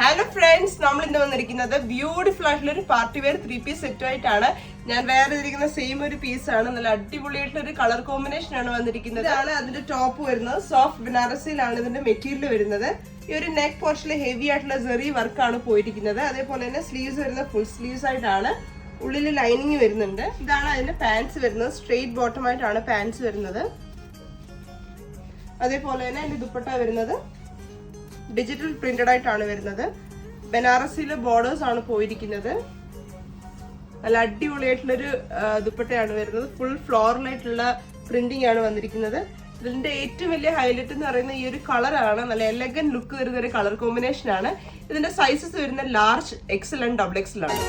Hello friends, നമ്മൾ ഇന്ന് വന്നിരിക്കുന്നത് ബ്യൂട്ടിഫുൾ ആയിട്ടുള്ള ഒരു പാർട്ടി വെയർ 3-piece സെറ്റുമായിട്ടാണ്. ഞാൻ വേറെ ഇരിക്കുന്ന സെയിം ഒരു പീസാണ്. നല്ല അടിപൊളിയായിട്ടുള്ള ഒരു കളർ കോമ്പിനേഷൻ ആണ് വന്നിരിക്കുന്നത്. ഇതാണ് അതിന്റെ ടോപ്പ് വരുന്നത്. സോഫ്റ്റ് ബനാറസിയിലാണ് ഇതിന്റെ മെറ്റീരിയൽ വരുന്നത്. ഈ ഒരു നെക്ക് പോർഷനിൽ ഹെവി ആയിട്ടുള്ള സെറി വർക്കാണ് പോയിരിക്കുന്നത്. അതേപോലെ തന്നെ സ്ലീവ്സ് വരുന്നത് ഫുൾ സ്ലീവ്സ് ആയിട്ടാണ്. ഉള്ളിൽ ലൈനിങ് വരുന്നുണ്ട്. ഇതാണ് അതിന്റെ പാൻസ് വരുന്നത്. സ്ട്രെയിറ്റ് ബോട്ടം ആയിട്ടാണ് പാൻസ് വരുന്നത്. അതേപോലെ തന്നെ അതിന്റെ ദുപ്പട്ട വരുന്നത് ഡിജിറ്റൽ പ്രിന്റഡ് ആയിട്ടാണ് വരുന്നത്. ബനാറസിയിലെ ബോർഡേഴ്സ് ആണ് പോയിരിക്കുന്നത്. നല്ല അടിപൊളിയായിട്ടുള്ളൊരു ദുപ്പട്ടയാണ് വരുന്നത്. ഫുൾ ഫ്ലോറലായിട്ടുള്ള പ്രിന്റിംഗ് ആണ് വന്നിരിക്കുന്നത്. ഇതിന്റെ ഏറ്റവും വലിയ ഹൈലൈറ്റ് എന്ന് പറയുന്നത് ഈ ഒരു കളറാണ്. നല്ല എലഗന്റ് ലുക്ക് വരുന്ന ഒരു കളർ കോമ്പിനേഷൻ ആണ്. ഇതിന്റെ സൈസസ് വരുന്ന large, Excel and double XL ആണ്.